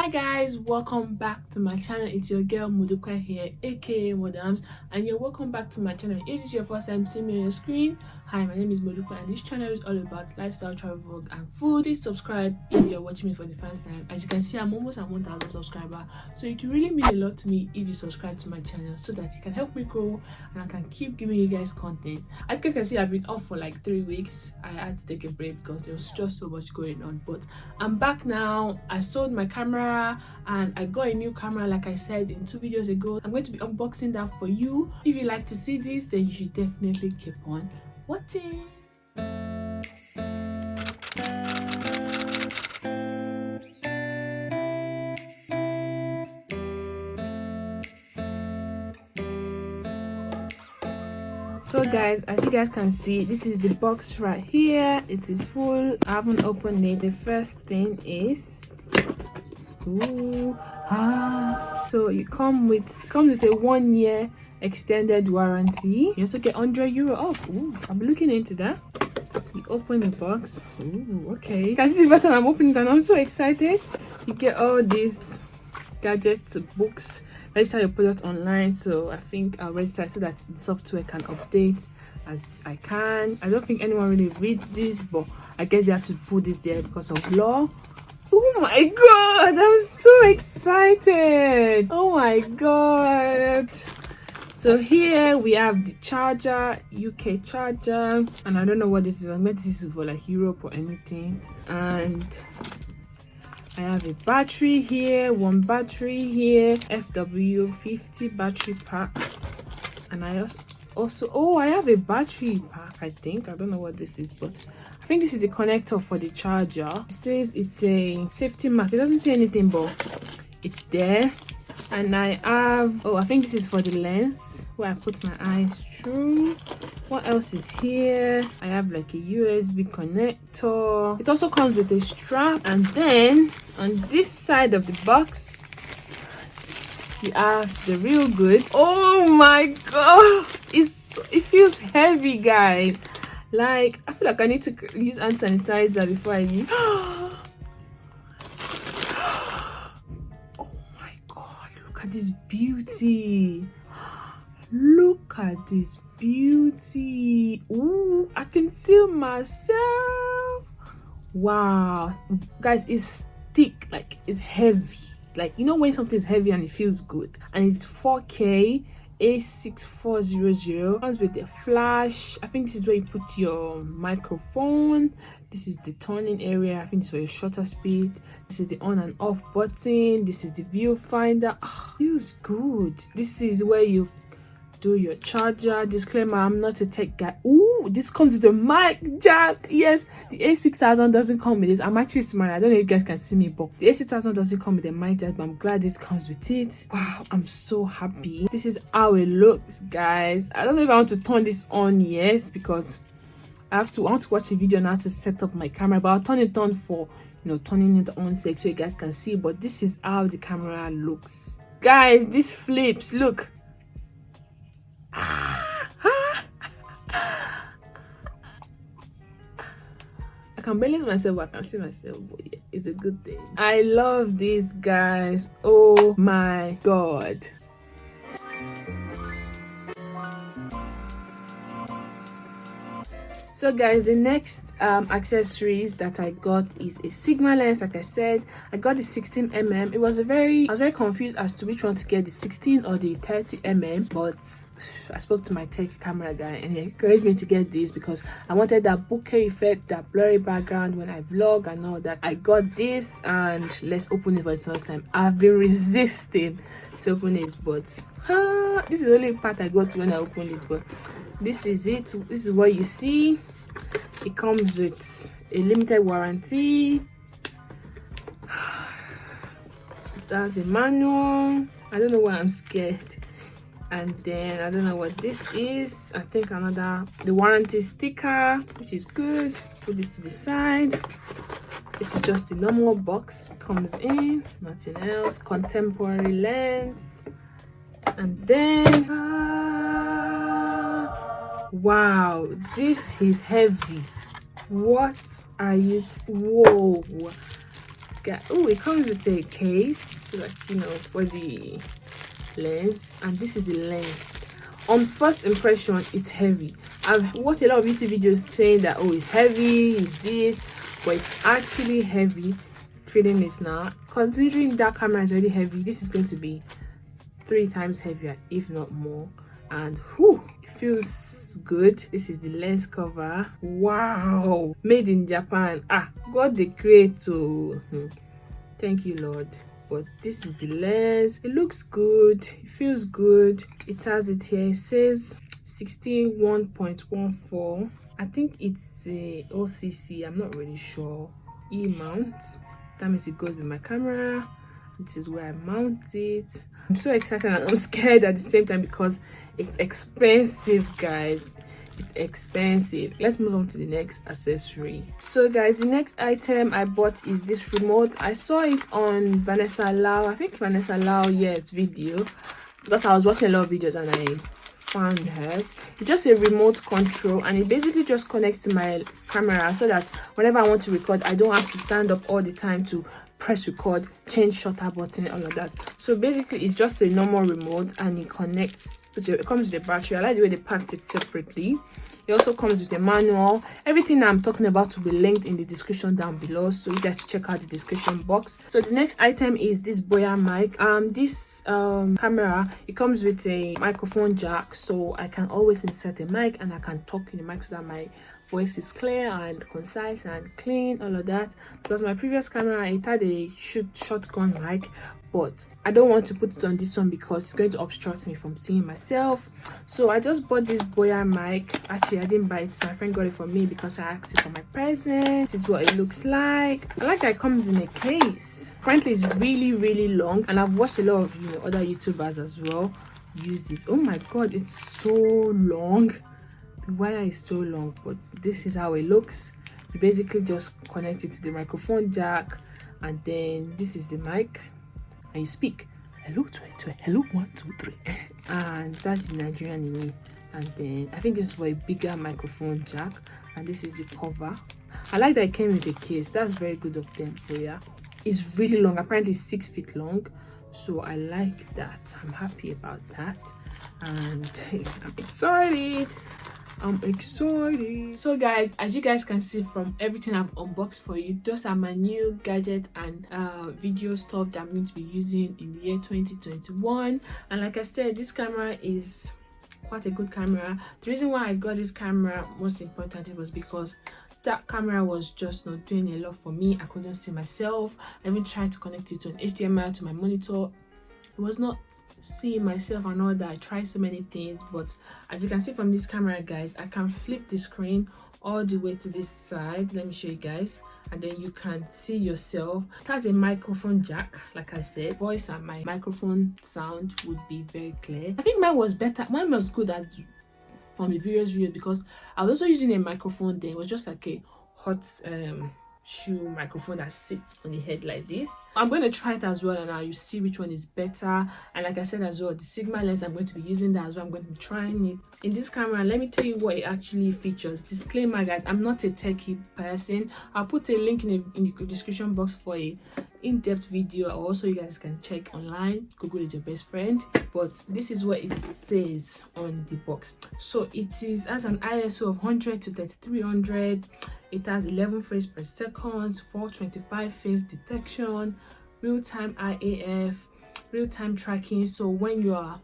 Hi guys, welcome back to my channel. It's your girl Modukwa here, aka Modams, and you're welcome back to my channel. If this is your first time seeing me on your screen, hi, my name is Modukwa and this channel is all about lifestyle, travel vlog and food. Please subscribe if you're watching me for the first time. As you can see, I'm almost at 1,000 subscribers, so it will really mean a lot to me if you subscribe to my channel so that you can help me grow and I can keep giving you guys content. As you guys can see, I've been off for like 3 weeks. I had to take a break because there was just so much going on, but I'm back now. I sold my camera and I got a new camera, like I said in 2 videos ago. I'm going to be unboxing that for you. If you like to see this, then you should definitely keep on watching. So guys, as you guys can see, this is the box right here. It is full. I haven't opened it. The first thing is so it comes with a 1 year extended warranty. You also get €100 off. I'll be looking into that. You open the box. Okay, guys, this is the first time I'm opening it and I'm so excited. You get all these gadgets, books, register your product online. So I think I'll register so that the software can update as I can. I don't think anyone really reads this, but I guess they have to put this there because of law. Oh my god, I'm so excited. Oh my god. So here we have the charger, UK charger, and I don't know what this is. I meant this is for like Europe or anything. And I have a battery here, one battery here, FW50 battery pack, and I also I have a battery pack. I don't know what this is, but I think this is the connector for the charger. It says it's a safety mark. It doesn't say anything, but it's there. And I have, I think this is for the lens where I put my eyes through. What else is here? I have like a USB connector. It also comes with a strap. And then on this side of the box, you have the real good. Oh my god, it feels heavy, guys. Like, I feel like I need to use hand sanitizer before I leave. Oh my god, look at this beauty. Look at this beauty. Ooh, I can see myself. Wow, guys, it's thick, like it's heavy. Like, you know when something's heavy and it feels good. And it's 4K A6400. Comes with a flash. I think this is where you put your microphone. This is the turning area. I think it's for your shutter speed. This is the on and off button. This is the viewfinder. Feels good. This is where you do your charger. Disclaimer, I'm not a tech guy. This comes with a mic jack. Yes, the A6000 doesn't come with this. I'm actually smart. I don't know if you guys can see me, but the A6000 doesn't come with a mic jack, but I'm glad this comes with it. Wow, I'm so happy. This is how it looks, guys. I don't know if I want to turn this on yet because I want to watch a video on how to set up my camera, but I'll turn it on for, turning it on so you guys can see. But this is how the camera looks, guys. This flips. Look. I can barely see myself, but I can see myself, but yeah, it's a good thing. I love this, guys. Oh my god. So guys, the next accessories that I got is a Sigma lens. Like I said, I got the 16mm. I was very confused as to which one to get, the 16 or the 30mm, but I spoke to my tech camera guy and he encouraged me to get this because I wanted that bokeh effect, that blurry background when I vlog and all that. I got this, and let's open it for the first time. I've been resisting to open it, but this is the only part I got when I opened it. But this is it. This is what you see. It comes with a limited warranty. That's the manual. I don't know why I'm scared. And then I don't know what this is. I think the warranty sticker, which is good. Put this to the side. This is just the normal box. Comes in, nothing else. Contemporary lens. And then wow, this is heavy. What are you? Whoa, Oh, it comes with a case, like, you know, for the lens, and this is the lens. On first impression, it's heavy. I've watched a lot of YouTube videos saying that, oh, it's heavy, it's this, but it's actually heavy. Feeling it now, considering that camera is already heavy, this is going to be 3 times heavier, if not more. And whew, it feels good. This is the lens cover. Wow, made in Japan. God the creator. Thank you, Lord. But this is the lens. It looks good, it feels good. It has it here. It says 61.14. I think it's a OCC, I'm not really sure. E-mount. That means it goes with my camera. This is where I mount it. I'm so excited and I'm scared at the same time because it's expensive, guys. It's expensive. Let's move on to the next accessory. So guys, the next item I bought is this remote. I saw it on Vanessa Lau, I think Vanessa Lau, yes, video, because I was watching a lot of videos and I found hers. It's just a remote control and it basically just connects to my camera so that whenever I want to record, I don't have to stand up all the time to press record, change shutter button, all of that. So basically it's just a normal remote and it connects. It comes with a battery. I like the way they packed it separately. It also comes with a manual. Everything I'm talking about will be linked in the description down below, so you guys check out the description box. So the next item is this Boya mic. This camera, it comes with a microphone jack, so I can always insert a mic and I can talk in the mic so that my voice is clear and concise and clean, all of that. Because my previous camera, it had a shotgun mic, but I don't want to put it on this one because it's going to obstruct me from seeing myself. So I just bought this Boya mic. Actually, I didn't buy it, my friend got it for me because I asked it for my present. This is what it looks like. I like that it comes in a case. Apparently it's really long, and I've watched a lot of other YouTubers as well use it. Oh my god, it's so long. The wire is so long, but this is how it looks. You basically just connect it to the microphone jack, and then this is the mic, and you speak hello 22, hello 1 2 3, and that's the Nigerian in me. And then I think this is for a bigger microphone jack, and this is the cover. I like that it came with a case. That's very good of them. So yeah, it's really long. Apparently it's 6 feet long, so I like that. I'm happy about that, and I'm excited. So guys, as you guys can see from everything I've unboxed for you, those are my new gadget and video stuff that I'm going to be using in the year 2021. And like I said, this camera is quite a good camera. The reason why I got this camera, most importantly, was because that camera was just not doing a lot for me. I couldn't see myself. I even tried to connect it to an HDMI to my monitor. It was not seeing myself and all that. I tried so many things, but as you can see from this camera, guys, I can flip the screen all the way to this side. Let me show you guys, and then you can see yourself. It has a microphone jack, like I said. Voice and my microphone sound would be very clear. I think mine was better. Mine was good at from the previous video because I was also using a microphone there. It was just like a hot shoe microphone that sits on the head like this. I'm going to try it as well, and now you see which one is better. And like I said as well, the Sigma lens, I'm going to be using that as well. I'm going to be trying it in this camera. Let me tell you what it actually features. Disclaimer, guys, I'm not a techie person. I'll put a link in the description box for a in-depth video, also you guys can check online. Google is your best friend. But this is what it says on the box. So it has an ISO of 100 to 3300. It has 11 frames per second, 425 face detection, real-time IAF, real-time tracking. So when you are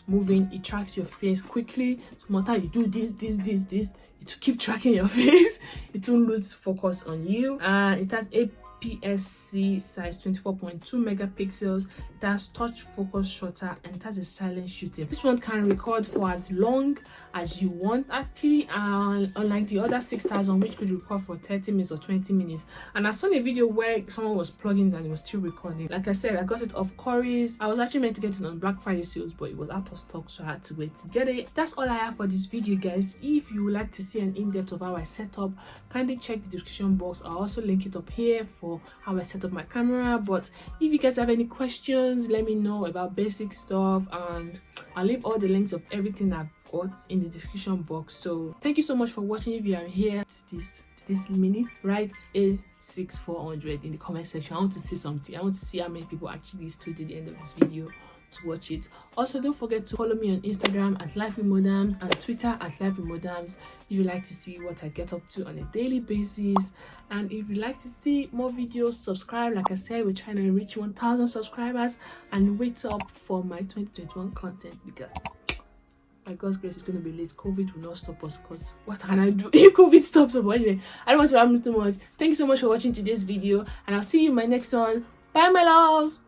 moving, it tracks your face quickly. So no matter you do this, it will keep tracking your face. It won't lose focus on you. And it has APS-C size 24.2 megapixels. It has touch focus shutter, and it has a silent shooting. This one can record for as long as you want, actually, unlike the other 6000, which could record for 30 minutes or 20 minutes. And I saw a video where someone was plugging and it was still recording. Like I said, I got it off Currys. I was actually meant to get it on Black Friday sales, but it was out of stock, so I had to wait to get it. That's all I have for this video, guys. If you would like to see an in-depth of how I set up, kindly check the description box. I'll also link it up here for how I set up my camera. But if you guys have any questions, let me know about basic stuff, and I'll leave all the links of everything I've got in the description box. So thank you so much for watching. If you are here to this this minute, write A6400 in the comment section. I want to see something. I want to see how many people actually stood to the end of this video to watch it. Also, don't forget to follow me on Instagram at Life with Modams and Twitter at Life with Modams if you like to see what I get up to on a daily basis. And if you like to see more videos, subscribe. Like I said, we're trying to reach 1,000 subscribers, and wait up for my 2021 content, because by God's grace, it's going to be late. COVID will not stop us, because what can I do if COVID stops us? But anyway, I don't want to ramble too much. Thank you so much for watching today's video, and I'll see you in my next one. Bye, my loves.